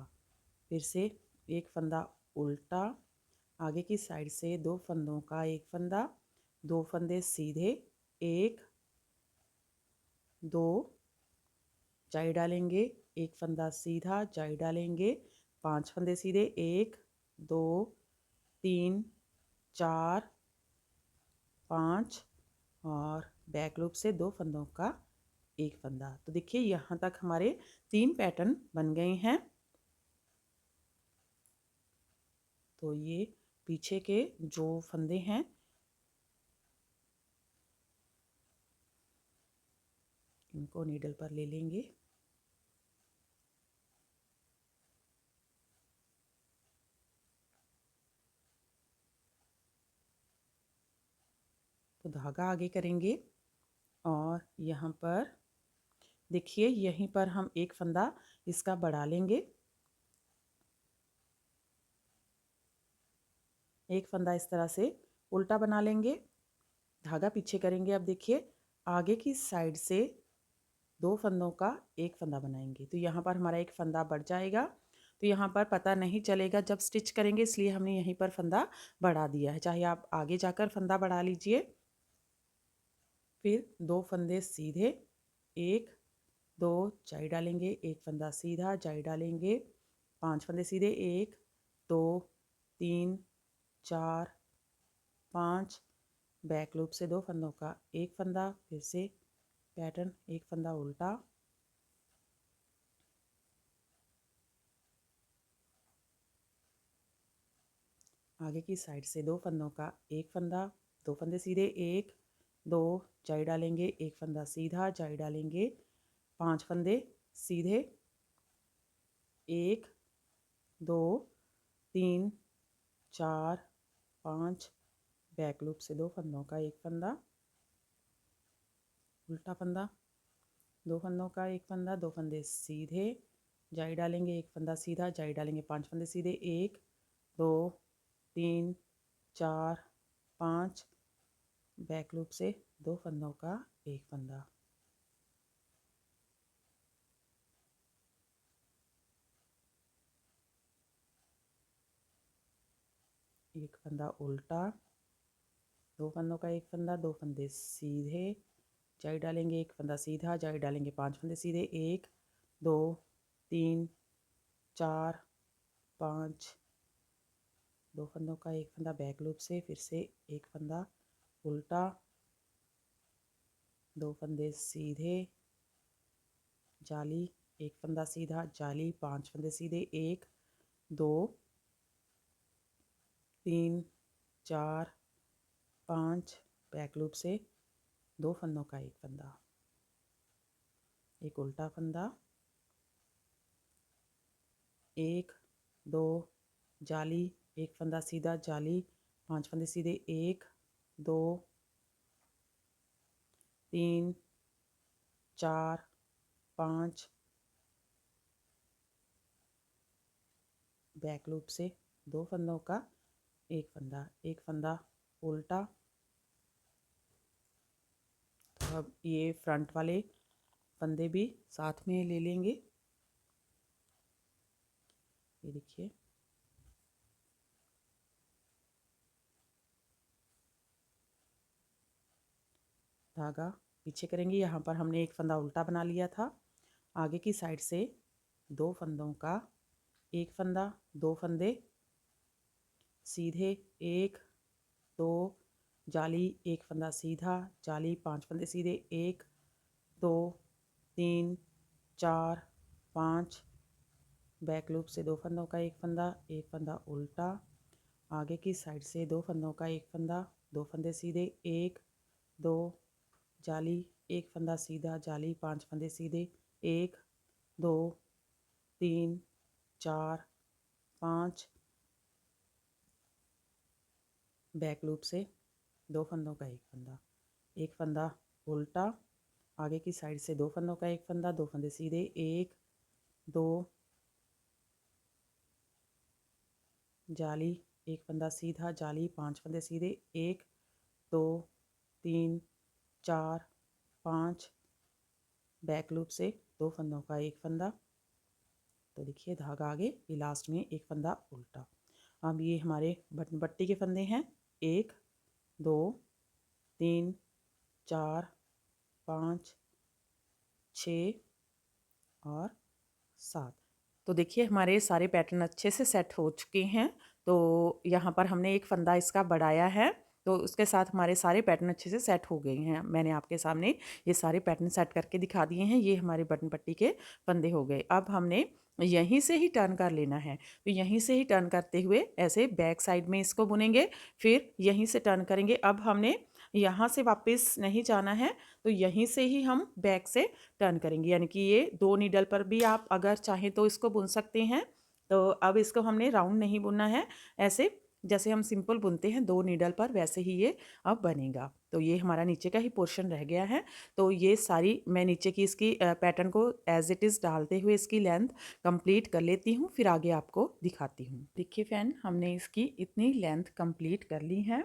फिर से एक फंदा उल्टा, आगे की साइड से 2 फंदों का एक फंदा, 2 फंदे सीधे, 1 2 जाई डालेंगे, एक फंदा सीधा जाई डालेंगे, 5 फंदे सीधे, 1 2 3 4 5 और बैक लूप से 2 फंदों का एक फंदा। तो देखिए यहाँ तक हमारे 3 पैटर्न बन गए हैं। तो ये पीछे के जो फंदे हैं इनको नीडल पर ले लेंगे। तो धागा आगे करेंगे और यहाँ पर देखिए यहीं पर हम एक फंदा इसका बढ़ा लेंगे, एक फंदा इस तरह से उल्टा बना लेंगे, धागा पीछे करेंगे। अब देखिए आगे की साइड से 2 फंदों का एक फंदा बनाएंगे। तो यहाँ पर हमारा एक फंदा बढ़ जाएगा। तो यहाँ पर पता नहीं चलेगा जब स्टिच करेंगे, इसलिए हमने यहीं पर फंदा बढ़ा दिया है। चाहे आप आगे जाकर फंदा बढ़ा लीजिए। फिर 2 फंदे सीधे, 1 2 जाई डालेंगे, एक फंदा सीधा जाई डालेंगे, 5 फंदे सीधे, 1 2 3 4 5 बैक लूप से 2 फंदों का एक फंदा। फिर से पैटर्न, एक फंदा उल्टा, आगे की साइड से 2 फंदों का एक फंदा, 2 फंदे सीधे, 1 2 जाई डालेंगे, एक फंदा सीधा जाई डालेंगे, 5 फंदे सीधे, 1 2 3 4 5 बैक लूप से 2 फंदों का एक फंदा, उल्टा फंदा, 2 फंदों का एक फंदा, 2 फंदे सीधे जाई डालेंगे, एक फंदा सीधा जाई डालेंगे, 5 फंदे सीधे, 1 2 3 4 5 बैक लूप से 2 फंदों का एक फंदा। एक फंदा उल्टा, 2 फंदों का एक फंदा, 2 फंदे सीधे जाई डालेंगे, एक फंदा सीधा जाई डालेंगे, 5 फंदे सीधे, 1 2 3 4 5 2 फंदों का एक फंदा बैक लूप से, फिर से एक फंदा उल्टा, 2 फंदे सीधे जाली, एक फंदा सीधा जाली, 5 फंदे सीधे, 1 2 3 4 5 बैक लूप से 2 फंदों का एक फंदा, एक उल्टा फंदा, 1 2 जाली, एक फंदा सीधा जाली, 5 फंदे सीधे, 1 2 3 4 5 बैक लूप से 2 फंदों का एक फंदा, एक फंदा उल्टा। तो अब ये फ्रंट वाले फंदे भी साथ में ले लेंगे। ये देखिए धागा पीछे करेंगे, यहाँ पर हमने एक फंदा उल्टा बना लिया था। आगे की साइड से 2 फंदों का एक फंदा, 2 फंदे सीधे, 1 2 जाली, एक फंदा सीधा, जाली, 5 फंदे सीधे, 1 2 3 4 5, बैक लूप से 2 फंदों का एक फंदा उल्टा, आगे की साइड से 2 फंदों का एक फंदा, 2 फंदे सीधे, 1 2, जाली, एक फंदा सीधा, जाली, 5 फंदे सीधे, 1 2 3 4 5, बैक लूप से 2 फंदों का एक फंदा उल्टा, आगे की साइड से 2 फंदों का एक फंदा, 2 फंदे सीधे, 1 2, जाली, एक फंदा सीधा, जाली, 5 फंदे सीधे, 1 2 3 4 5, बैक लूप से 2 फंदों का एक फंदा। तो देखिए धागा आगे, ये लास्ट में एक फंदा उल्टा। अब ये हमारे बटन पट्टी के फंदे हैं, 1 2 3 4 5 6 और 7। तो देखिए हमारे सारे पैटर्न अच्छे से सेट हो चुके हैं। तो यहाँ पर हमने एक फंदा इसका बढ़ाया है, तो उसके साथ हमारे सारे पैटर्न अच्छे से सेट हो गए हैं। मैंने आपके सामने ये सारे पैटर्न सेट करके दिखा दिए हैं। ये हमारे बटन पट्टी के फंदे हो गए। अब हमने यहीं से ही टर्न कर लेना है। तो यहीं से ही टर्न करते हुए ऐसे बैक साइड में इसको बुनेंगे, फिर यहीं से टर्न करेंगे। अब हमने यहाँ से वापस नहीं जाना है, तो यहीं से ही हम बैक से टर्न करेंगे। यानी कि ये 2 नीडल पर भी आप अगर चाहें तो इसको बुन सकते हैं। तो अब इसको हमने राउंड नहीं बुनना है, ऐसे जैसे हम सिंपल बुनते हैं 2 नीडल पर, वैसे ही ये अब बनेगा। तो ये हमारा नीचे का ही पोर्शन रह गया है। तो ये सारी मैं नीचे की इसकी पैटर्न को एज इट इज़ डालते हुए इसकी लेंथ कंप्लीट कर लेती हूँ, फिर आगे आपको दिखाती हूँ। देखिए फ्रेंड, हमने इसकी इतनी लेंथ कंप्लीट कर ली है।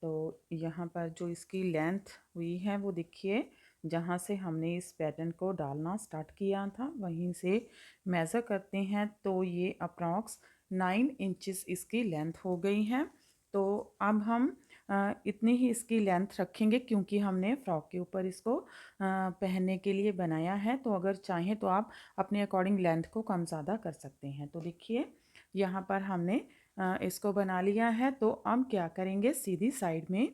तो यहाँ पर जो इसकी लेंथ हुई है वो देखिए, जहाँ से हमने इस पैटर्न को डालना स्टार्ट किया था वहीं से मेज़र करते हैं तो ये अप्रॉक्स 9 इंचेस इसकी लेंथ हो गई है। तो अब हम इतनी ही इसकी लेंथ रखेंगे, क्योंकि हमने फ्रॉक के ऊपर इसको पहनने के लिए बनाया है। तो अगर चाहें तो आप अपने अकॉर्डिंग लेंथ को कम ज़्यादा कर सकते हैं। तो देखिए यहाँ पर हमने इसको बना लिया है। तो अब क्या करेंगे, सीधी साइड में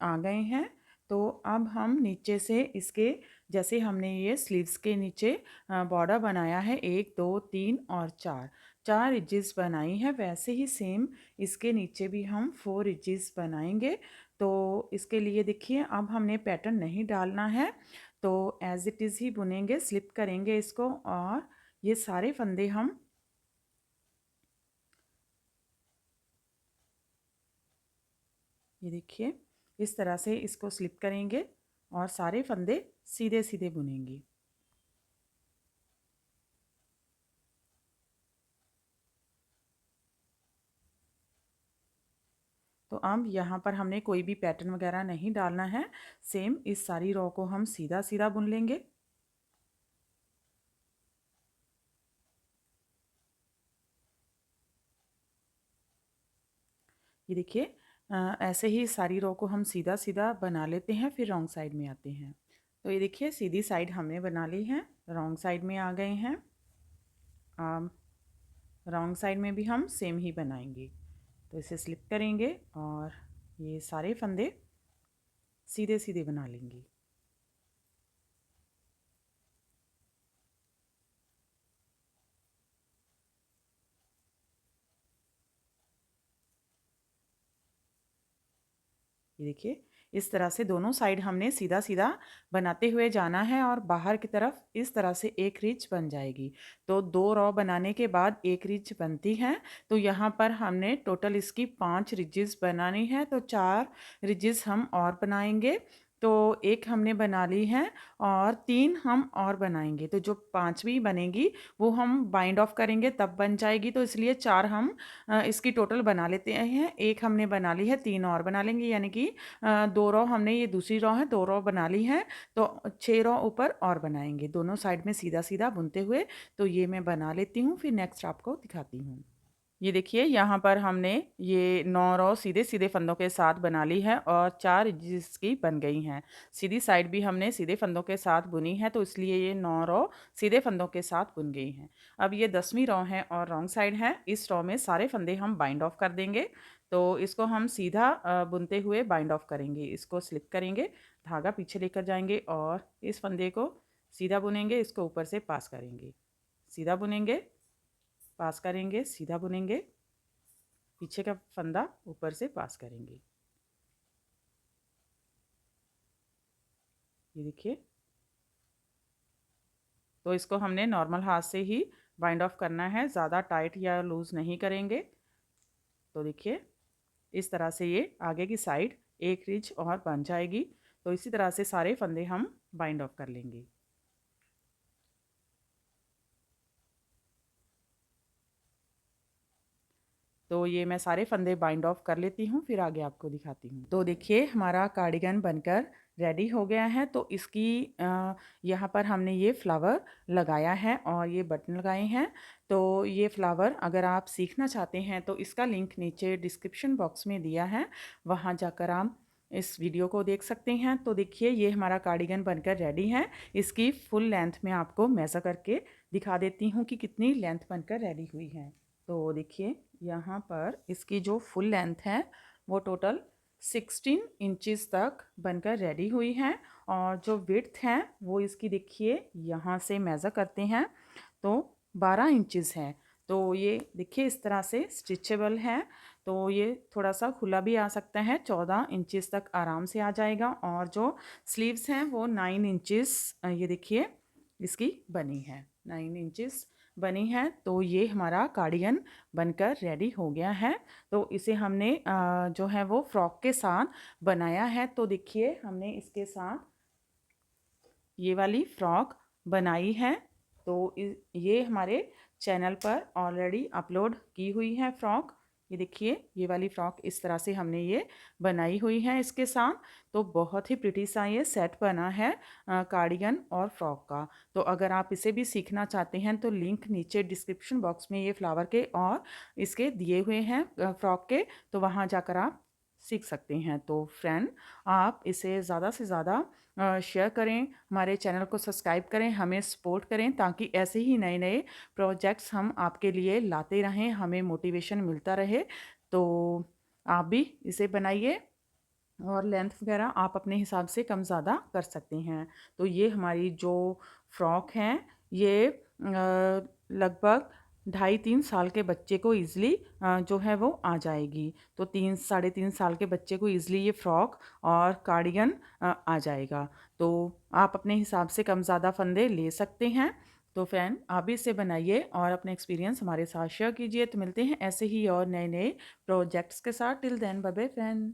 आ गए हैं। तो अब हम नीचे से इसके, जैसे हमने ये स्लीव्स के नीचे बॉर्डर बनाया है 1 2 3 और 4 एजेस बनाई है, वैसे ही सेम इसके नीचे भी हम 4 एजेस बनाएंगे। तो इसके लिए देखिए अब हमने पैटर्न नहीं डालना है, तो एज इट इज़ ही बुनेंगे, स्लिप करेंगे इसको और ये सारे फंदे हम ये देखिए इस तरह से इसको स्लिप करेंगे और सारे फंदे सीधे सीधे बुनेंगे। तो अब यहाँ पर हमने कोई भी पैटर्न वगैरह नहीं डालना है, सेम इस सारी रो को हम सीधा सीधा बुन लेंगे। ये देखिए ऐसे ही सारी रो को हम सीधा सीधा बना लेते हैं, फिर रॉन्ग साइड में आते हैं। तो ये देखिए सीधी साइड हमने बना ली है, रॉन्ग साइड में आ गए हैं। रॉन्ग साइड में भी हम सेम ही बनाएंगे। तो इसे स्लिप करेंगे और ये सारे फंदे सीधे सीधे बना लेंगे। ये देखिए इस तरह से दोनों साइड हमने सीधा सीधा बनाते हुए जाना है और बाहर की तरफ इस तरह से एक रिच बन जाएगी। तो 2 रो बनाने के बाद एक रिच बनती है। तो यहाँ पर हमने टोटल इसकी 5 रिजेस बनानी है, तो 4 रिजेस हम और बनाएंगे। तो एक हमने बना ली है और 3 हम और बनाएंगे। तो जो 5वीं बनेगी वो हम बाइंड ऑफ करेंगे तब बन जाएगी। तो इसलिए 4 हम इसकी टोटल बना लेते हैं। एक हमने बना ली है, 3 और बना लेंगे, यानी कि 2 रो हमने, ये दूसरी रो है, 2 रो बना ली है। तो 6 रो ऊपर और बनाएंगे दोनों साइड में सीधा सीधा बुनते हुए। तो ये मैं बना लेती हूँ, फिर नेक्स्ट आपको दिखाती हूँ। ये देखिए यहाँ पर हमने ये 9 रो सीधे सीधे फंदों के साथ बना ली है और 4 एजेस की बन गई हैं। सीधी साइड भी हमने सीधे फंदों के साथ बुनी है, तो इसलिए ये 9 रो सीधे फंदों के साथ बुन गई हैं। अब ये 10वीं रो है और रॉन्ग साइड है, इस रो में सारे फंदे हम बाइंड ऑफ कर देंगे। तो इसको हम सीधा बुनते हुए बाइंड ऑफ करेंगे। इसको स्लिप करेंगे, धागा पीछे लेकर जाएंगे और इस फंदे को सीधा बुनेंगे, इसको ऊपर से पास करेंगे, सीधा बुनेंगे, पास करेंगे, सीधा बुनेंगे, पीछे का फंदा ऊपर से पास करेंगे। ये देखिए, तो इसको हमने नॉर्मल हाथ से ही बाइंड ऑफ करना है, ज़्यादा टाइट या लूज़ नहीं करेंगे। तो देखिए, इस तरह से ये आगे की साइड एक रिज और बन जाएगी। तो इसी तरह से सारे फंदे हम बाइंड ऑफ कर लेंगे। तो ये मैं सारे फंदे बाइंड ऑफ कर लेती हूँ, फिर आगे आपको दिखाती हूँ। तो देखिए, हमारा कार्डिगन बनकर रेडी हो गया है। तो इसकी यहाँ पर हमने ये फ्लावर लगाया है और ये बटन लगाए हैं। तो ये फ्लावर अगर आप सीखना चाहते हैं तो इसका लिंक नीचे डिस्क्रिप्शन बॉक्स में दिया है, वहाँ जाकर आप इस वीडियो को देख सकते हैं। तो देखिए, ये हमारा कार्डिगन बनकर रेडी है। इसकी फुल लेंथ में आपको मेज़र करके दिखा देती हूँ कि कितनी लेंथ बनकर रेडी हुई है। तो देखिए, यहाँ पर इसकी जो फुल लेंथ है वो टोटल 16 इंचज़ तक बनकर रेडी हुई है। और जो विड्थ है वो इसकी देखिए, यहाँ से मेज़र करते हैं तो 12 इंचज़ है। तो ये देखिए, इस तरह से स्टिचेबल है। तो ये थोड़ा सा खुला भी आ सकता है, 14 इंचज़ तक आराम से आ जाएगा। और जो स्लीव्स हैं वो 9 इंचज़ ये देखिए इसकी बनी है, 9 इंचज़ बनी है। तो ये हमारा कार्डिगन बनकर रेडी हो गया है। तो इसे हमने जो है वो फ्रॉक के साथ बनाया है। तो देखिए, हमने इसके साथ ये वाली फ्रॉक बनाई है। तो ये हमारे चैनल पर ऑलरेडी अपलोड की हुई है फ्रॉक। ये देखिए, ये वाली फ्रॉक इस तरह से हमने ये बनाई हुई है इसके साथ। तो बहुत ही प्रिटी सा ये सेट बना है कार्डिगन और फ्रॉक का। तो अगर आप इसे भी सीखना चाहते हैं तो लिंक नीचे डिस्क्रिप्शन बॉक्स में ये फ्लावर के और इसके दिए हुए हैं फ्रॉक के, तो वहाँ जाकर आप सीख सकते हैं। तो फ्रेंड, आप इसे ज़्यादा से ज़्यादा शेयर करें, हमारे चैनल को सब्सक्राइब करें, हमें सपोर्ट करें, ताकि ऐसे ही नए नए प्रोजेक्ट्स हम आपके लिए लाते रहें, हमें मोटिवेशन मिलता रहे। तो आप भी इसे बनाइए और लेंथ वगैरह आप अपने हिसाब से कम ज़्यादा कर सकते हैं। तो ये हमारी जो फ्रॉक हैं ये लगभग 2.5-3 साल के बच्चे को ईज़िली जो है वो आ जाएगी। तो 3-3.5 साल के बच्चे को ईज़िली ये फ्रॉक और कार्डिगन आ जाएगा। तो आप अपने हिसाब से कम ज़्यादा फंदे ले सकते हैं। तो फ्रेंड, आप भी इसे बनाइए और अपने एक्सपीरियंस हमारे साथ शेयर कीजिए। तो मिलते हैं ऐसे ही और नए नए प्रोजेक्ट्स के साथ। Till then, bye bye friend.